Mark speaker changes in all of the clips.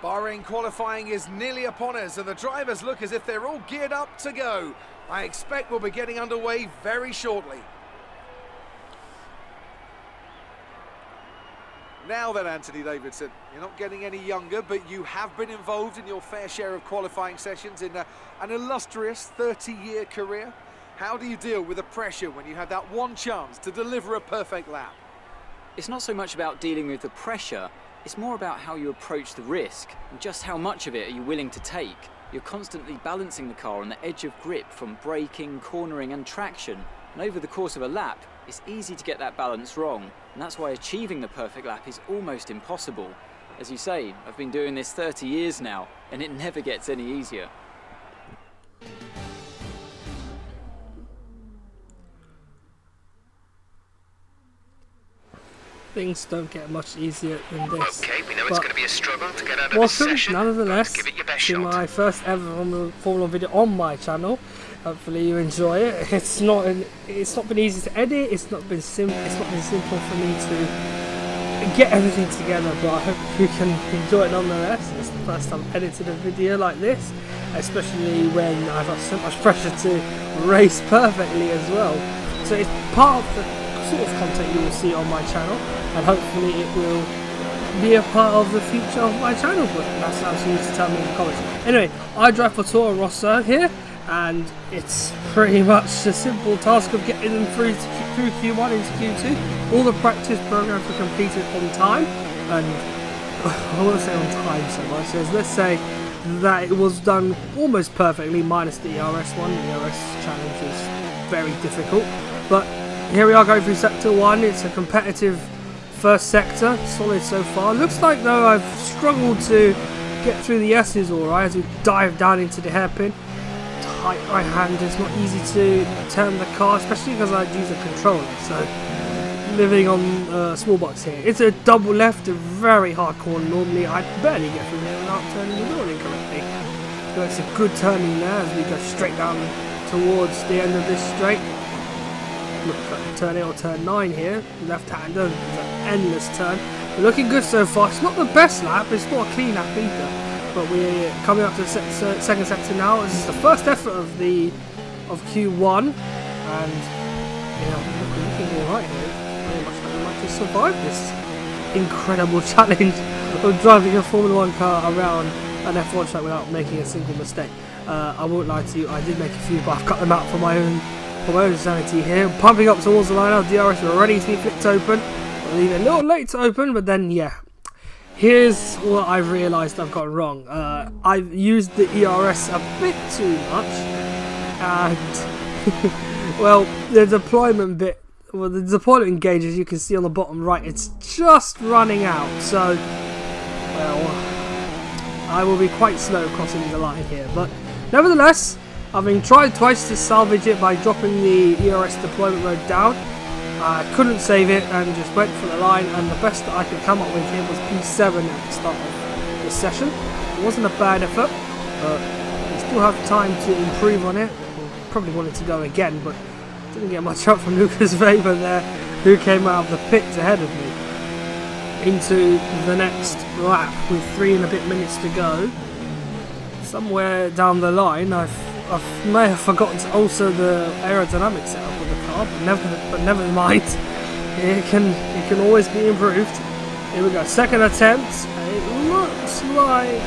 Speaker 1: Bahrain qualifying is nearly upon us and the drivers look as if they're all geared up to go. I expect we'll be getting underway very shortly. Now then, Anthony Davidson, you're not getting any younger, but you have been involved in your fair share of qualifying sessions in an illustrious 30-year career. How do you deal with the pressure when you have that one chance to deliver a perfect lap?
Speaker 2: It's not so much about dealing with the pressure, it's more about how you approach the risk and just how much of it are you willing to take. You're constantly balancing the car on the edge of grip from braking, cornering and traction, and over the course of a lap it's easy to get that balance wrong, and that's why achieving the perfect lap is almost impossible. As you say, I've been doing this 30 years now and it never gets any easier.
Speaker 3: Things don't get much easier than this.
Speaker 4: Okay, we know it's going to be a struggle to get out of this session.
Speaker 3: Nonetheless,
Speaker 4: give it your best
Speaker 3: to
Speaker 4: shot.
Speaker 3: my first ever Formula 1 video on my channel. Hopefully you enjoy it. It's not been easy to edit. It's not been simple for me to get everything together. But I hope you can enjoy it nonetheless. It's the first time I've edited a video like this, especially when I've got so much pressure to race perfectly as well. So it's part of the sort of content you will see on my channel, and hopefully it will be a part of the future of my channel, but that's up to you to tell me in the comments. Anyway, I drive for Toro Rosso here, and it's pretty much a simple task of getting them through Q1 into Q2. All the practice programs were completed on time, and I won't say on time so much as let's say that it was done almost perfectly minus the ERS one. The ERS challenge is very difficult, but here we are going through sector 1. It's a competitive first sector, solid so far. Looks like though I've struggled to get through the S's alright as we dive down into the hairpin. Tight right hand, it's not easy to turn the car, especially because I use a controller. So living on a small box here. It's a double left, a very hard corner. Normally I barely get through there without turning the wheel incorrectly. So it's a good turning there as we go straight down towards the end of this straight. Look at turn 8 or turn 9 here, left-hander, it's an endless turn. We're looking good so far. It's not the best lap, it's not a clean lap either, but we're coming up to the second sector now. This is the first effort of Q1, and we're looking alright here. Very much like we might just survive this incredible challenge of driving a Formula 1 car around an F1 track without making a single mistake. I won't lie to you, I did make a few, but I've cut them out for my own sanity here. Pumping up towards the line now, DRS are ready to be flicked open. I'll leave it a little late to open, but then yeah. Here's what I've realised I've got wrong. I've used the ERS a bit too much, and well, the deployment gauge, as you can see on the bottom right, it's just running out. So, well, I will be quite slow crossing the line here, but nevertheless, having tried twice to salvage it by dropping the ERS deployment mode down, I couldn't save it and just went for the line, and the best that I could come up with here was P7 at the start of this session. It wasn't a bad effort, but we still have time to improve on it. Probably wanted to go again, but didn't get much help from Lucas Weber there, who came out of the pits ahead of me into the next lap with 3 and a bit minutes to go. Somewhere down the line, I may have forgotten to alter the aerodynamic setup of the car, but never mind. It can always be improved. Here we go, second attempt. It looks like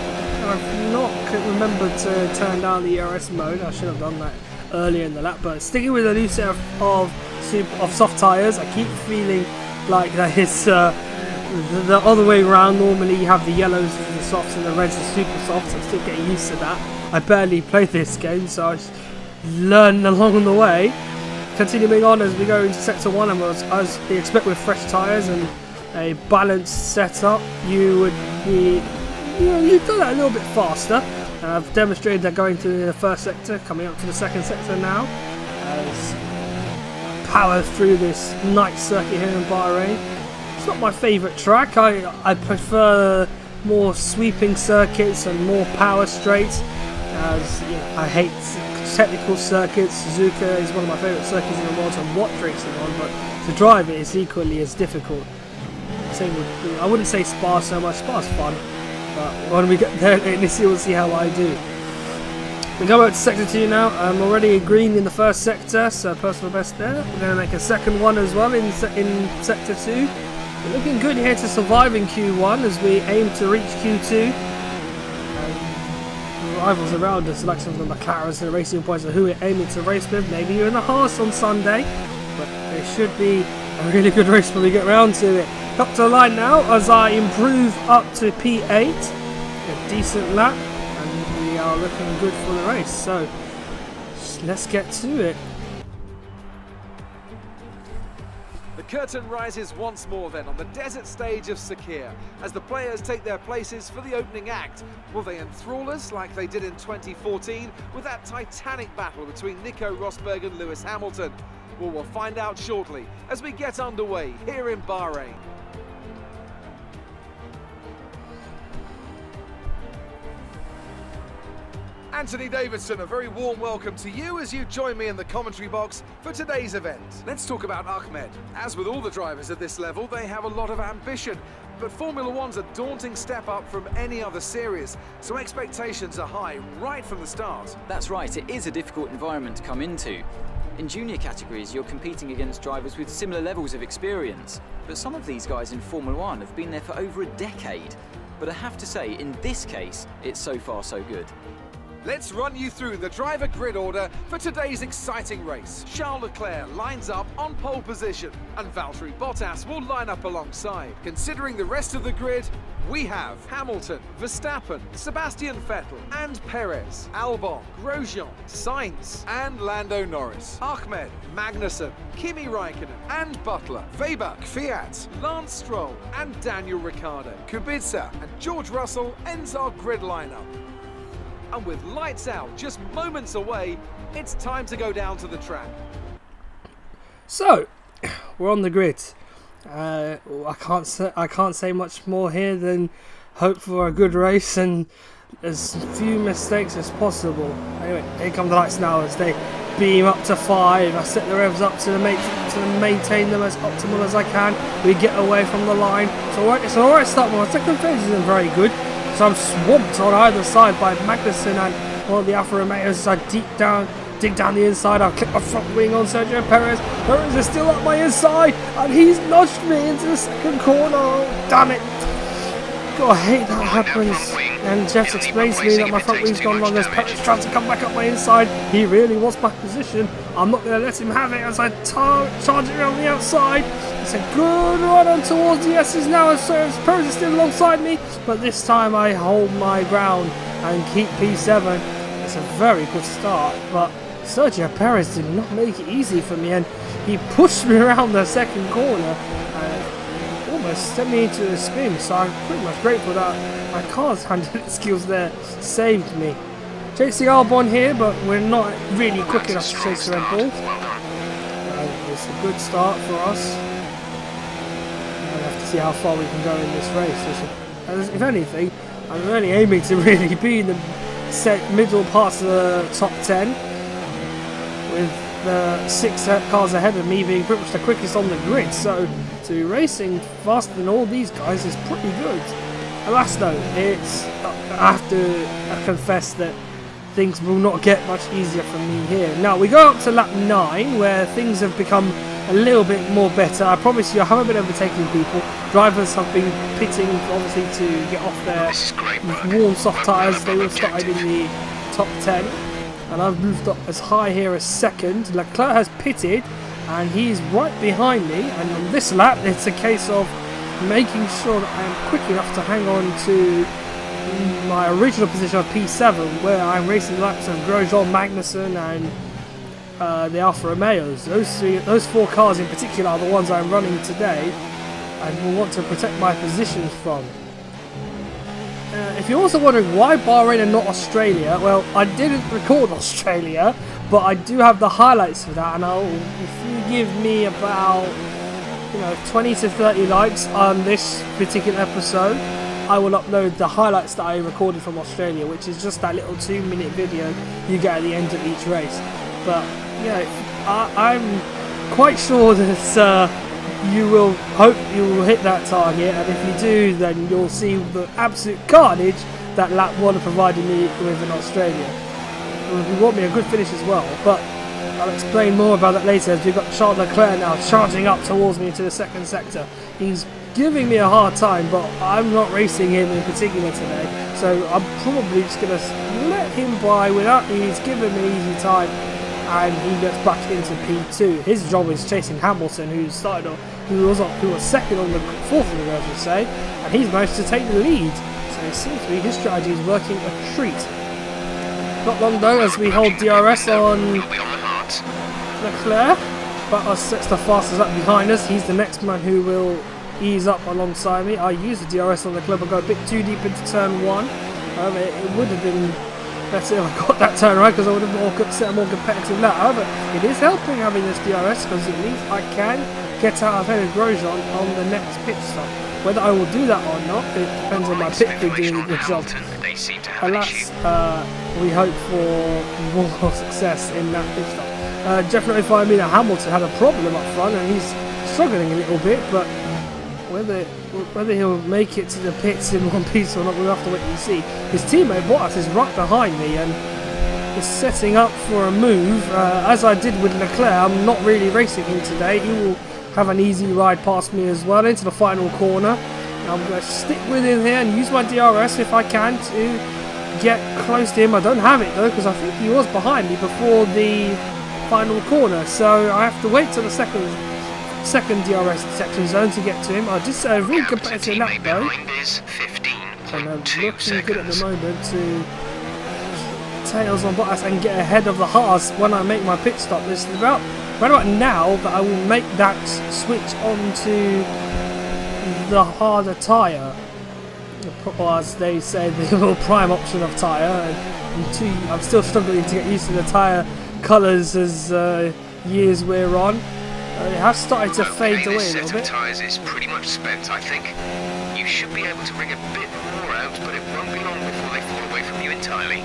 Speaker 3: I've not remembered to turn down the ERS mode. I should have done that earlier in the lap, but sticking with a new set of soft tyres, I keep feeling like that is the other way around. Normally you have the yellows and the softs and the reds and super softs. I'm still getting used to that. I barely play this game, so I learn along the way. Continuing on as we go into sector 1, and as you expect with fresh tyres and a balanced setup, you would be, you'd do that a little bit faster. I've demonstrated that going to the first sector, coming up to the second sector now, as power through this nice circuit here in Bahrain. It's not my favourite track. I prefer more sweeping circuits and more power straights, as I hate technical circuits. Suzuka is one of my favourite circuits in the world to watch racing on, but to drive it is equally as difficult. Same with, I wouldn't say Spa so much. Spa's fun, But when we get there, you'll see how I do. We go back to Sector 2 now. I'm already green in the first sector, so personal best there. We're going to make a second one as well in Sector 2. We're looking good here to survive in Q1 as we aim to reach Q2. Rivals around us, like some of the McLarens and the Racing Points, are who we're aiming to race with. Maybe you're in the Haas on Sunday, but it should be a really good race when we get round to it. Up to the line now as I improve up to P8. A decent lap. We are looking good for the race, so let's get to it.
Speaker 1: The curtain rises once more then on the desert stage of Sakir as the players take their places for the opening act. Will they enthrall us like they did in 2014 with that titanic battle between Nico Rosberg and Lewis Hamilton? Well, we'll find out shortly as we get underway here in Bahrain. Anthony Davidson, a very warm welcome to you as you join me in the commentary box for today's event. Let's talk about Ahmed. As with all the drivers at this level, they have a lot of ambition, but Formula One's a daunting step up from any other series, so expectations are high right from the start.
Speaker 2: That's right, it is a difficult environment to come into. In junior categories, you're competing against drivers with similar levels of experience, but some of these guys in Formula One have been there for over a decade. But I have to say, in this case, it's so far so good.
Speaker 1: Let's run you through the driver grid order for today's exciting race. Charles Leclerc lines up on pole position and Valtteri Bottas will line up alongside. Considering the rest of the grid, we have Hamilton, Verstappen, Sebastian Vettel and Perez, Albon, Grosjean, Sainz and Lando Norris, Ahmed, Magnussen, Kimi Raikkonen and Butler, Weber, Fiat, Lance Stroll and Daniel Ricciardo. Kubica and George Russell ends our grid lineup. And with lights out just moments away, it's time to go down to the track.
Speaker 3: So, we're on the grid. I can't say much more here than hope for a good race and as few mistakes as possible. Anyway, here come the lights now as they beam up to 5. I set the revs up to maintain them as optimal as I can. We get away from the line. It's an alright start. My second phase isn't very good. So I'm swamped on either side by Magnussen and one of the Alfa Romeos as I dig down the inside. I'll click my front wing on Sergio Perez. Perez is still up my inside and he's nudged me into the second corner. Oh, damn it. God, I hate that happens. And Jeff explains to me that my front wing's gone wrong as Perez tries to come back up my inside. He really wants my position. I'm not going to let him have it as I charge it around the outside. It's a good run on towards the S's now as Perez is still alongside me. But this time I hold my ground and keep P7. It's a very good start. But Sergio Perez did not make it easy for me. And he pushed me around the second corner. Almost sent me into a spin, so I'm pretty much grateful that my car's handling skills there saved me. Chasing Albon here, but we're not really quick enough to chase the Red Bull. It's a good start for us. We'll have to see how far we can go in this race. If anything, I'm really aiming to really be in the middle parts of the top 10, with the 6 cars ahead of me being pretty much the quickest on the grid. So to be racing faster than all these guys is pretty good. Alas though, I have to confess that things will not get much easier for me here. Now we go up to lap 9 where things have become a little bit more better. I promise you I haven't been overtaking people. Drivers have been pitting obviously to get off their warm soft tyres. They all started in the top 10 and I've moved up as high here as second. Leclerc has pitted and he's right behind me, and on this lap it's a case of making sure that I am quick enough to hang on to my original position of P7 where I'm racing laps of Grosjean, Magnussen and the Alfa Romeos. Those 4 cars in particular are the ones I'm running today and will want to protect my positions from. If you're also wondering why Bahrain and not Australia, well, I didn't record Australia, but I do have the highlights for that, and if you give me about 20 to 30 likes on this particular episode, I will upload the highlights that I recorded from Australia, which is just that little 2-minute video you get at the end of each race. But I'm quite sure that you will hope you will hit that target, and if you do, then you'll see the absolute carnage that lap 1 provided me with in Australia. It will me a good finish as well, but I'll explain more about that later, as we've got Charles Leclerc now charging up towards me into the second sector. He's giving me a hard time, but I'm not racing him in particular today, so I'm probably just going to let him by without he's giving me easy time, and he gets back into P2. His job is chasing Hamilton, who was second on the fourth of the road, I should say, and he's managed to take the lead. So it seems to be his strategy is working a treat. Not long though, as we hold DRS on Leclerc, but us sets the fastest up behind us. He's the next man who will ease up alongside me. I used the DRS on Leclerc, but got a bit too deep into turn 1. It would have been better if I got that turn right, because I would have set a more competitive lap. However, it is helping having this DRS, because it means I can get out ahead of Grosjean on the next pit stop. Whether I will do that or not, it depends on my pit crew doing a good job. Alas, we hope for more success in that pit stop. Jeff notified me that Hamilton had a problem up front, and he's struggling a little bit, but whether he'll make it to the pits in one piece or not, we'll have to wait and see. His teammate Bottas is right behind me and is setting up for a move. As I did with Leclerc, I'm not really racing him today. He will have an easy ride past me as well into the final corner. I'm going to stick with him here and use my DRS if I can to get close to him. I don't have it though, because I think he was behind me before the final corner, so I have to wait till the second DRS detection zone to get to him. I did say a really competitive lap though, and I'm looking good at the moment to tails on Bottas and get ahead of the Haas when I make my pit stop. This is right about now that I will make that switch onto the harder tyre, or as they say, the more prime option of tyre. I'm still struggling to get used to the tyre colours as years wear on. It has started to fade away a little bit.
Speaker 4: This set of tyres is pretty much spent, I think. You should be able to bring a bit more out, but it won't be long before they fall away from you entirely.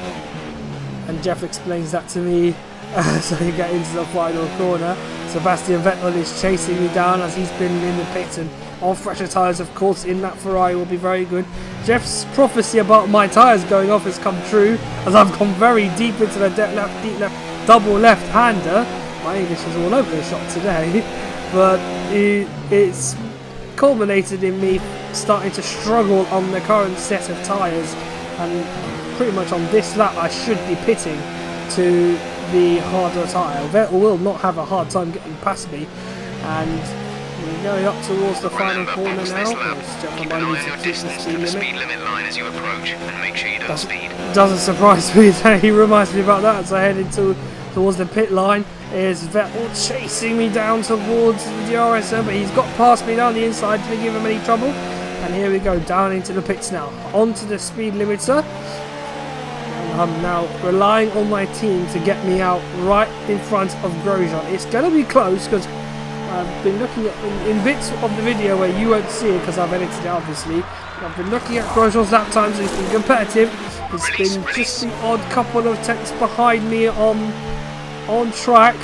Speaker 3: And Jeff explains that to me as I get into the final corner. Sebastian Vettel is chasing me down as he's been in the pit, and on fresher tyres, of course, in that Ferrari will be very good. Jeff's prophecy about my tyres going off has come true, as I've gone very deep into the deep left, double left-hander. My English is all over the shop today, but it's culminated in me starting to struggle on the current set of tyres, and pretty much on this lap I should be pitting to the harder tyre. Vettel will not have a hard time getting past me, and we're going up towards the final corner now.
Speaker 4: Keep an eye on your distance to the speed limit line as you approach, and make sure you don't speed.
Speaker 3: Doesn't surprise me that he reminds me about that as I head towards the pit line. Is Vettel chasing me down towards the DRS zone, but he's got past me down the inside, didn't give him any trouble. And here we go, down into the pits now, onto the speed limiter. And I'm now relying on my team to get me out right in front of Grosjean. It's going to be close, because I've been looking at in bits of the video where you won't see it because I've edited it obviously. I've been looking at Grosjean's lap times, and it's been competitive. It's been just the odd couple of tenths behind me on track.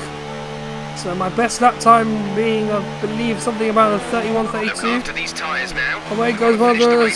Speaker 3: So my best lap time being, I believe, something about a 31-32. Away goes one of the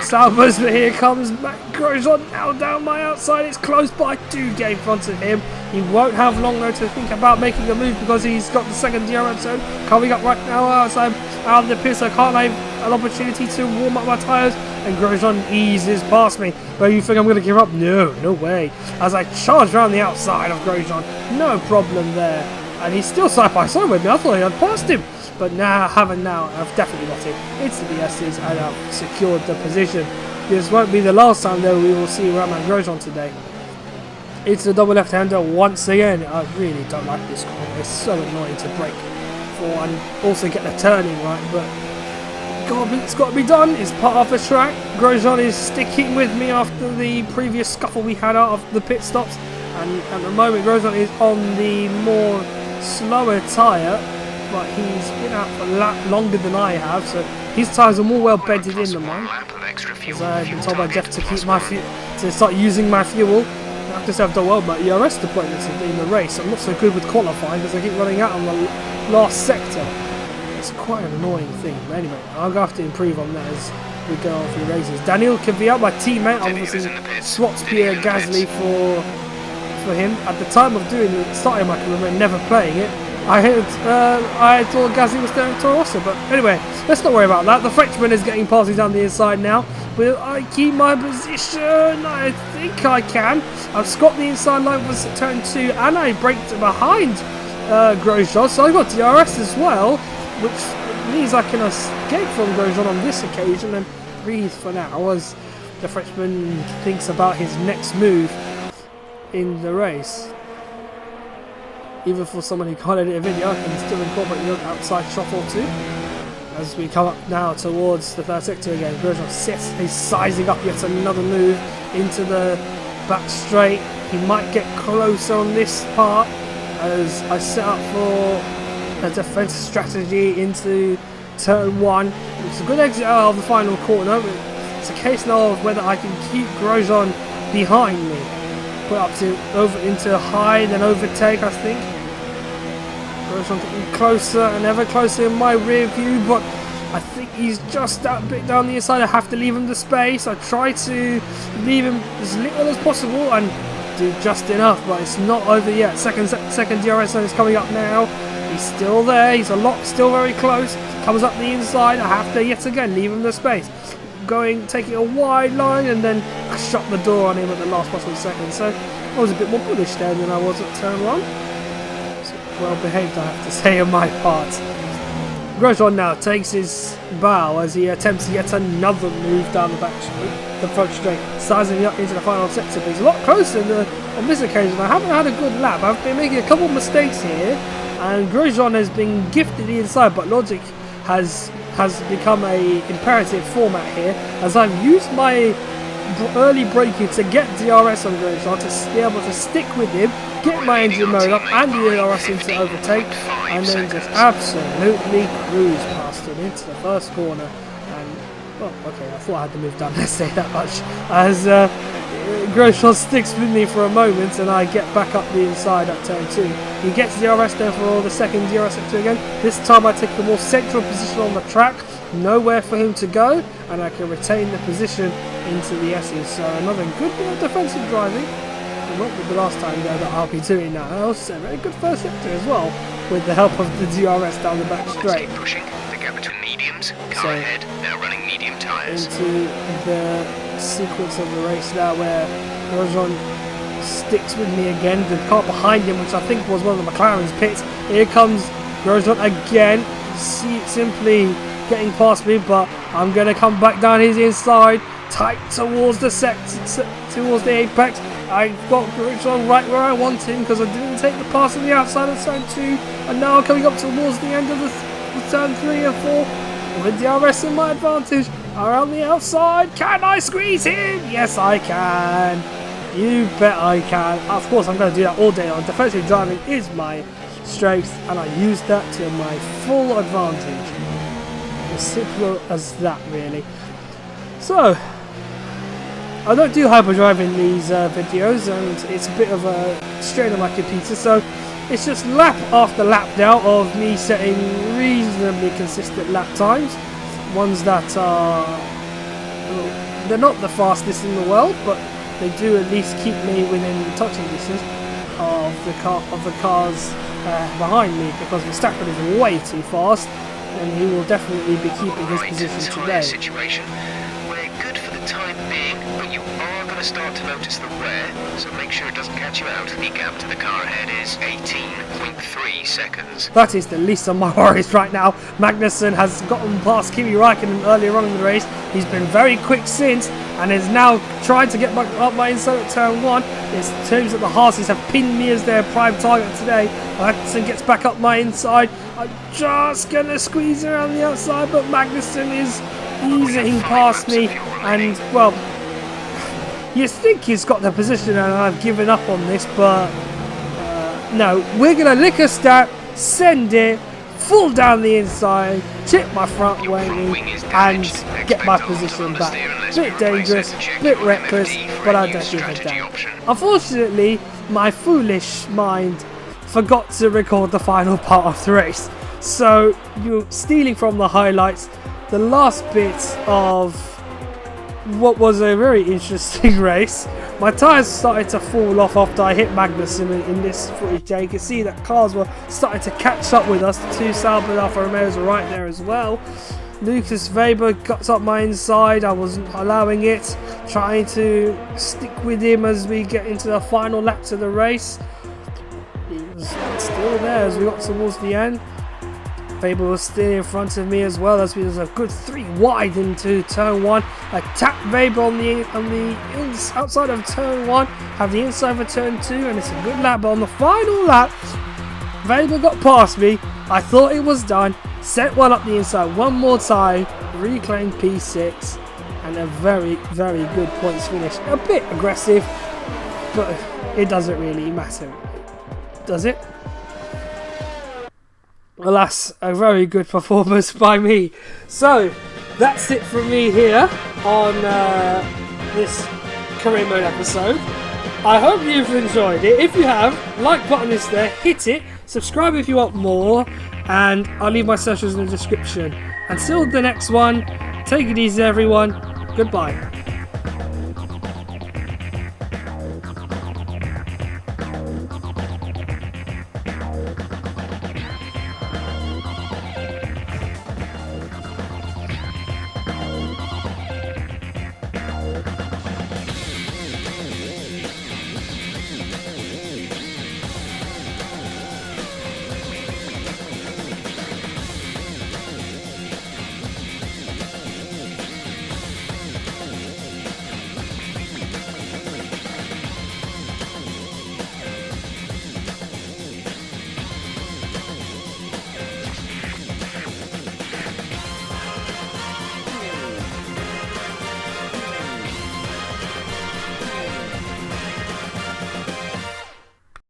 Speaker 3: Salvos, but here comes Grosjean now down my outside. It's close, but I do get in front of him. He won't have long though to think about making a move, because he's got the second DRS zone coming up right now as I'm out of the pits. I can't have an opportunity to warm up my tyres, and Grosjean eases past me. But you think I'm going to give up? No, no way. As I charge around the outside of Grosjean, no problem there. And he's still side by side with me. I thought I had passed him, but now I've definitely got him. It's the DS's, and I've secured the position. This won't be the last time though we will see Romain Grosjean today. It's a double left-hander once again. I really don't like this corner. It's so annoying to brake for and also get the turning right, but it's got to be done. It's part of the track. Grosjean is sticking with me after the previous scuffle we had out of the pit stops, and at the moment Grosjean is on the more slower tyre, but he's been out for a lap longer than I have, so his tyres are more well bedded in than mine. As I've been told by Jeff to keep my to start using my fuel. I have to say I've done well by ERS deployments in the race. I'm not so good with qualifying because I keep running out on the last sector. It's quite an annoying thing. But anyway, I'll have to improve on that as we go on through races. Daniel Kvyat, my teammate, obviously swapped Pierre Gasly for him. At the time of starting my career and never playing it, I thought Gasly was doing Toro Rosso, but anyway, let's not worry about that. The Frenchman is getting past me down the inside now. Will I keep my position? I think I can. I've got the inside line for turn 2 and I braked behind Grosjean, so I got DRS as well, which means I can escape from Grosjean on this occasion and breathe for now as the Frenchman thinks about his next move in the race. Even for someone who can't edit a video, I can still incorporate the outside shot or two. As we come up now towards the third sector again, Grosjean he's sizing up yet another move into the back straight. He might get closer on this part as I set up for a defensive strategy into turn 1. It's a good exit out of the final corner, but it's a case now of whether I can keep Grosjean behind me. Put up to over into high, then overtake, I think. Grosjean getting closer and ever closer in my rear view, but I think he's just that bit down the inside. I have to leave him the space. I try to leave him as little as possible and do just enough, but it's not over yet. Second DRS zone is coming up now. He's still there. He's still very close. Comes up the inside. I have to yet again leave him the space. Taking a wide line and then shut the door on him at the last possible second. So I was a bit more bullish there than I was at turn 1. So well behaved, I have to say, on my part. Grosjean now takes his bow as he attempts yet another move down the back straight, the front straight, sizing up into the final sector. But he's a lot closer on this occasion. I haven't had a good lap. I've been making a couple of mistakes here, and Grosjean has been gifted the inside, but logic has become a imperative format here, as I've used my early braking to get DRS on Grosjean to be able to stick with him, get my engine mode up and the DRS into overtake, and then just absolutely cruise past him into the first corner. And well, okay, I thought I had to move down, let's say that much, as Grosjean sticks with me for a moment and I get back up the inside at turn 2. He gets DRS there for the second DRS sector again. This time I take a more central position on the track, nowhere for him to go, and I can retain the position into the S's. So another good bit of defensive driving. Not with the last time though that I'll be doing that. And also a very good first sector as well, with the help of the DRS down the back straight.
Speaker 4: Keep pushing. The gap between mediums. Car ahead. Now running medium tyres.
Speaker 3: Into the sequence of the race now where Grosjean sticks with me again. The car behind him, which I think was one of the McLaren's pits. Here comes Grosjean again, simply getting past me, but I'm going to come back down his inside, tight towards towards the apex. I got Grosjean right where I want him because I didn't take the pass on the outside of turn 2, and now I'm coming up towards the end of the turn 3 and 4 with DRS in my advantage. Around the outside, can I squeeze him? Yes, I can. You bet I can. Of course, I'm going to do that all day on. Defensive driving is my strength, and I use that to my full advantage. As simple as that, really. So, I don't do hyperdrive in these videos, and it's a bit of a strain on my computer, so it's just lap after lap now of me setting reasonably consistent lap times. Ones that are, well, they're not the fastest in the world, but they do at least keep me within touching distance of the cars behind me, because Verstappen is way too fast, and he will definitely be keeping his position today.
Speaker 4: Situation. We're good for the time being, but you are going to start to notice the wear, so make sure it doesn't catch you out. The gap to the car ahead is 18.3 seconds.
Speaker 3: That is the least of my worries right now. Magnussen has gotten past Kimi Räikkönen earlier on in the race. He's been very quick since, and is now trying to get up my inside at turn 1. It seems that the Haas's have pinned me as their prime target today. Magnussen gets back up my inside. I'm just going to squeeze around the outside, but Magnussen is easing past me, and, well, you think he's got the position, and I've given up on this, but no, we're going to lick a start, send it, full down the inside, chip my front wing, and get my position back. Bit dangerous, bit reckless, but I don't give a damn. Unfortunately, my foolish mind forgot to record the final part of the race. So you're stealing from the highlights. The last bit of what was a very interesting race. My tyres started to fall off after I hit Magnussen in this footage. You can see that cars were starting to catch up with us. The two Sauber Alfa Romeos are right there as well. Lucas Weber got up my inside. I wasn't allowing it, trying to stick with him as we get into the final laps of the race. He was still there as we got towards the end. Weber was still in front of me as well, as we was a good 3 wide into turn 1. I tapped Weber on the outside of turn 1, have the inside of turn 2, and it's a good lap. But on the final lap, Weber got past me. I thought it was done. Set one up the inside one more time, reclaimed P6, and a very, very good points finish. A bit aggressive, but it doesn't really matter, does it? Alas, a very good performance by me. So, that's it from me here on this career mode episode. I hope you've enjoyed it. If you have, like button is there, hit it, subscribe if you want more, and I'll leave my socials in the description. Until the next one, take it easy everyone, goodbye.